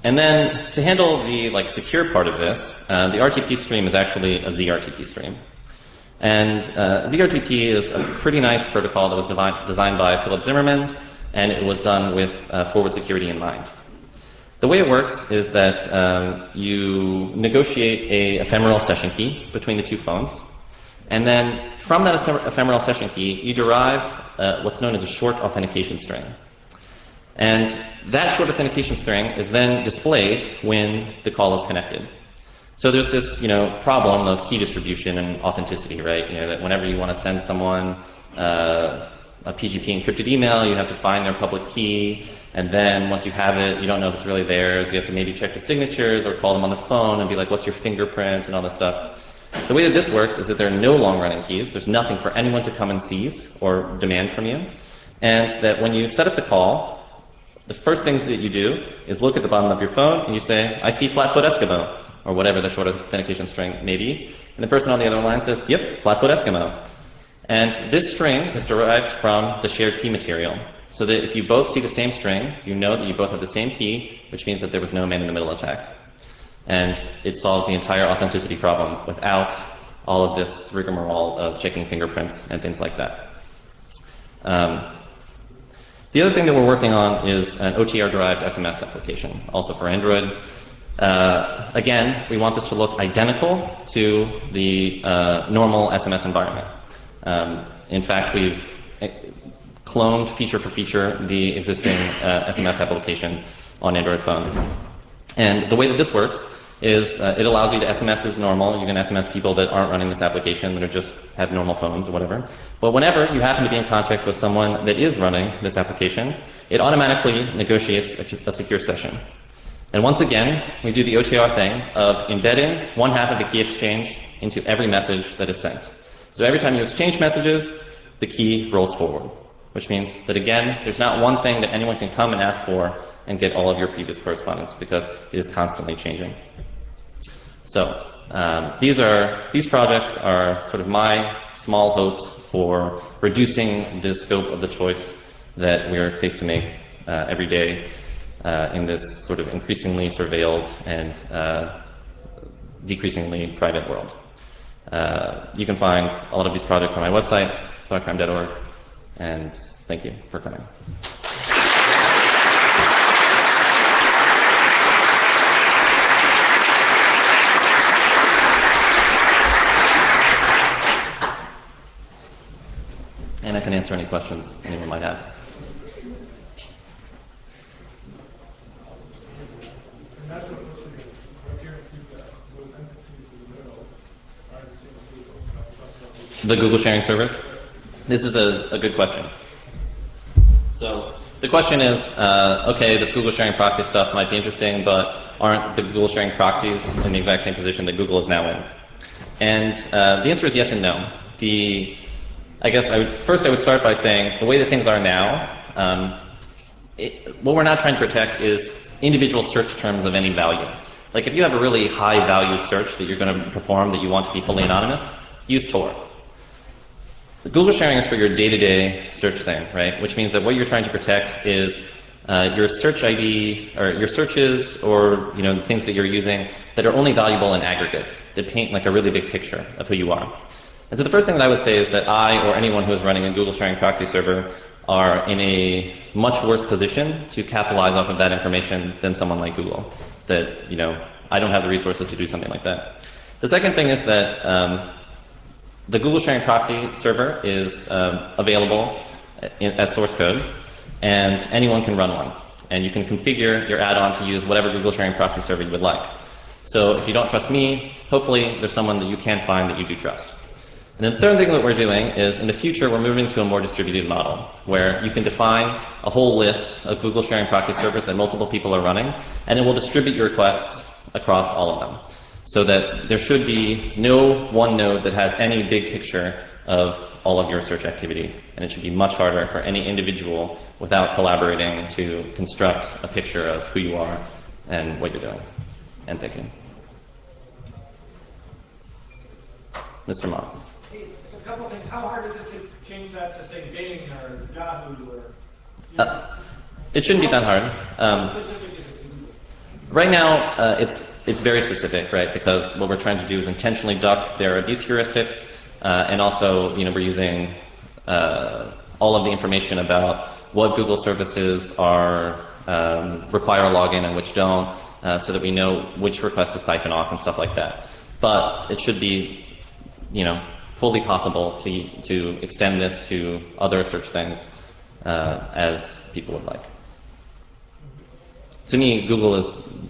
And then to handle the secure part of this, the RTP stream is actually a ZRTP stream. And ZRTP is a pretty nice protocol that was designed by Philip Zimmermann, and it was done with forward security in mind. The way it works is that you negotiate a ephemeral session key between the two phones, and then from that ephemeral session key, you derive what's known as a short authentication string. And that short authentication string is then displayed when the call is connected. So there's this, problem of key distribution and authenticity, right? That whenever you want to send someone a PGP encrypted email, you have to find their public key, and then once you have it, you don't know if it's really theirs. You have to maybe check the signatures or call them on the phone and be like, what's your fingerprint and all this stuff. The way that this works is that there are no long-running keys. There's nothing for anyone to come and seize or demand from you. And that when you set up the call, the first things that you do is look at the bottom of your phone and you say, I see Flatfoot Eskimo, or whatever the short authentication string may be. And the person on the other line says, yep, Flatfoot Eskimo. And this string is derived from the shared key material. So that if you both see the same string, you know that you both have the same key, which means that there was no man-in-the-middle attack. And it solves the entire authenticity problem without all of this rigmarole of checking fingerprints and things like that. The other thing that we're working on is an OTR-derived SMS application, also for Android. Again, we want this to look identical to the normal SMS environment. In fact, we've cloned feature for feature the existing SMS application on Android phones. And the way that this works is it allows you to SMS as normal. You can SMS people that aren't running this application, that are just have normal phones or whatever. But whenever you happen to be in contact with someone that is running this application, it automatically negotiates a secure session. And once again, we do the OTR thing of embedding one half of the key exchange into every message that is sent. So every time you exchange messages, the key rolls forward, which means that, again, there's not one thing that anyone can come and ask for and get all of your previous correspondence, because it is constantly changing. So these projects are sort of my small hopes for reducing the scope of the choice that we are faced to make every day in this sort of increasingly surveilled and decreasingly private world. You can find a lot of these projects on my website, thoughtcrime.org, and thank you for coming. And I can answer any questions anyone might have. The Google sharing servers? This is a good question. So the question is, okay, this Google sharing proxy stuff might be interesting, but aren't the Google sharing proxies in the exact same position that Google is now in? And the answer is yes and no. I guess first I would start by saying the way that things are now, what we're not trying to protect is individual search terms of any value. Like if you have a really high value search that you're going to perform that you want to be fully anonymous, use Tor. Google sharing is for your day-to-day search thing, right? Which means that what you're trying to protect is your search ID, or your searches, or the things that you're using that are only valuable in aggregate, that paint like a really big picture of who you are. And so the first thing that I would say is that I, or anyone who is running a Google sharing proxy server, are in a much worse position to capitalize off of that information than someone like Google. That, I don't have the resources to do something like that. The second thing is that the Google sharing proxy server is available as source code, and anyone can run one. And you can configure your add-on to use whatever Google sharing proxy server you would like. So if you don't trust me, hopefully there's someone that you can find that you do trust. And then the third thing that we're doing is, in the future, we're moving to a more distributed model, where you can define a whole list of Google sharing proxy servers that multiple people are running, and it will distribute your requests across all of them. So that there should be no one node that has any big picture of all of your search activity, and it should be much harder for any individual, without collaborating, to construct a picture of who you are and what you're doing and thinking. Mr. Moss. A couple of things. How hard is it to change that to, say, Bing or Yahoo or? It shouldn't be that hard. Right now, it's very specific, right? Because what we're trying to do is intentionally duck their abuse heuristics, and also, we're using all of the information about what Google services are require a login and which don't, so that we know which requests to siphon off and stuff like that. But it should be, fully possible to extend this to other search things as people would like. To me, Google is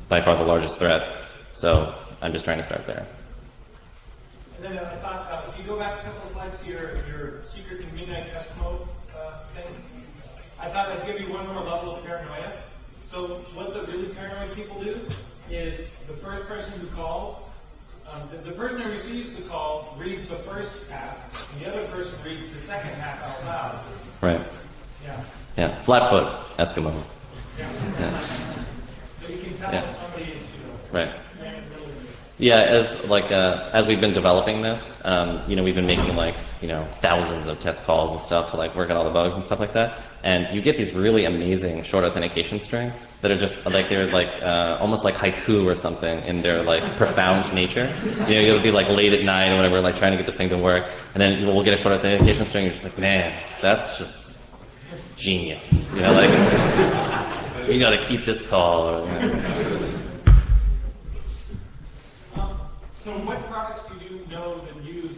by far the largest threat, so I'm just trying to start there. And then I thought, if you go back a couple of slides to your secret and midnight Eskimo thing, I thought I'd give you one more level of paranoia. So what the really paranoid people do is the first person who calls, the person who receives the call reads the first half, and the other person reads the second half out loud. Right. Yeah. Yeah. Flatfoot Eskimo. Yeah. So you can tell Yeah. if somebody is, Right. really. Yeah, as we've been developing this, we've been making thousands of test calls and stuff to work out all the bugs and stuff like that. And you get these really amazing short authentication strings that are just they're almost like haiku or something in their profound nature. You'll be late at night or whatever, trying to get this thing to work, and then we'll get a short authentication string. And you're just man, that's just genius. You got to keep this call. Or, So what products do you know that use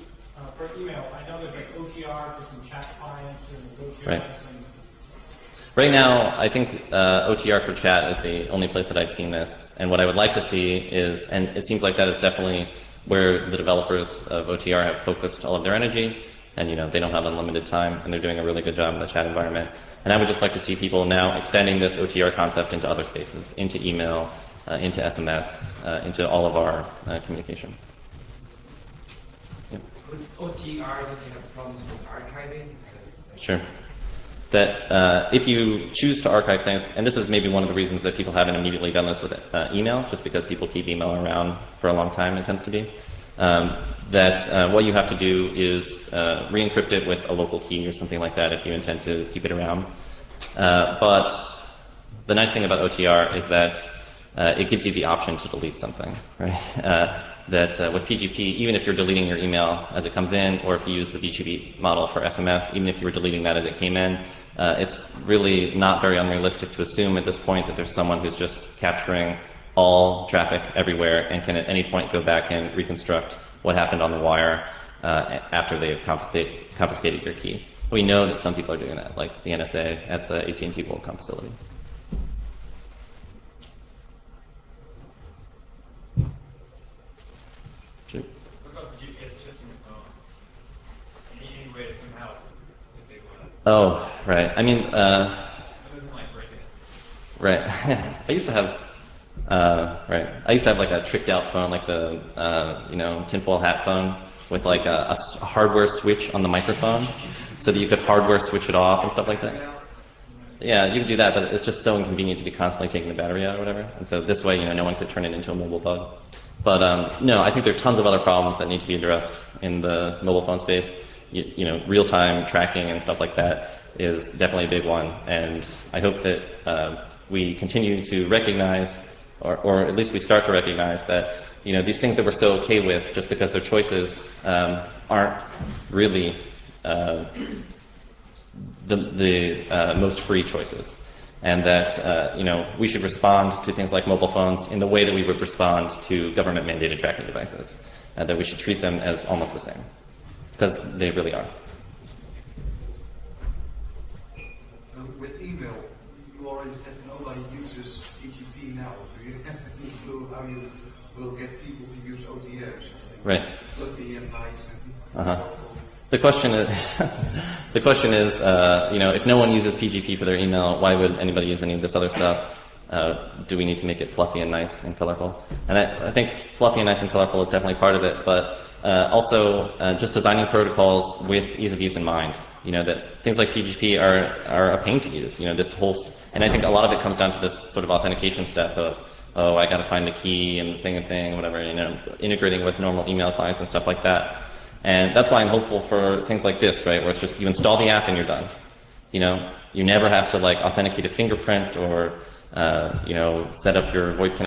for email? I know there's OTR for some chat clients and there's OTR Right. for some... Right now, I think OTR for chat is the only place that I've seen this. And what I would like to see is, and it seems like that is definitely where the developers of OTR have focused all of their energy. And they don't have unlimited time, and they're doing a really good job in the chat environment. And I would just like to see people now extending this OTR concept into other spaces, into email, into SMS, into all of our communication. Yeah. With OTR, did you have problems with archiving? Sure. That if you choose to archive things, and this is maybe one of the reasons that people haven't immediately done this with email, just because people keep email around for a long time, it tends to be, what you have to do is re-encrypt it with a local key or something like that if you intend to keep it around. But the nice thing about OTR is that it gives you the option to delete something, right? With PGP, even if you're deleting your email as it comes in, or if you use the BGP model for SMS, even if you were deleting that as it came in, it's really not very unrealistic to assume at this point that there's someone who's just capturing all traffic everywhere and can at any point go back and reconstruct what happened on the wire after they've confiscated your key. We know that some people are doing that, like the NSA at the AT&T WorldCom facility. Sure. What about the GPS chips in your phone? Any way to somehow disable that? Oh, right. I mean, Other than breaking it. right. I used to have, I used to have a tricked out phone, like the, tinfoil hat phone with a hardware switch on the microphone so that you could hardware switch it off and stuff like that. Yeah, you can do that, but it's just so inconvenient to be constantly taking the battery out or whatever. And so this way, no one could turn it into a mobile bug. But no, I think there are tons of other problems that need to be addressed in the mobile phone space. Real-time tracking and stuff like that is definitely a big one. And I hope that we continue to recognize, or at least we start to recognize that these things that we're so okay with just because they're choices aren't really the most free choices. And that we should respond to things like mobile phones in the way that we would respond to government-mandated tracking devices, and that we should treat them as almost the same, because they really are. With email, you already said nobody uses PGP now, so you have any clue how you will get people to use OTRs? Right. Fluffy and nice and Uh-huh. The question is, if no one uses PGP for their email, why would anybody use any of this other stuff? Do we need to make it fluffy and nice and colorful? And I think fluffy and nice and colorful is definitely part of it, but also just designing protocols with ease of use in mind. That things like PGP are a pain to use. And I think a lot of it comes down to this sort of authentication step of, oh, I got to find the key and thing, whatever. Integrating with normal email clients and stuff like that. And that's why I'm hopeful for things like this, right, where it's just you install the app and you're done. You never have to authenticate a fingerprint or set up your VoIP connection.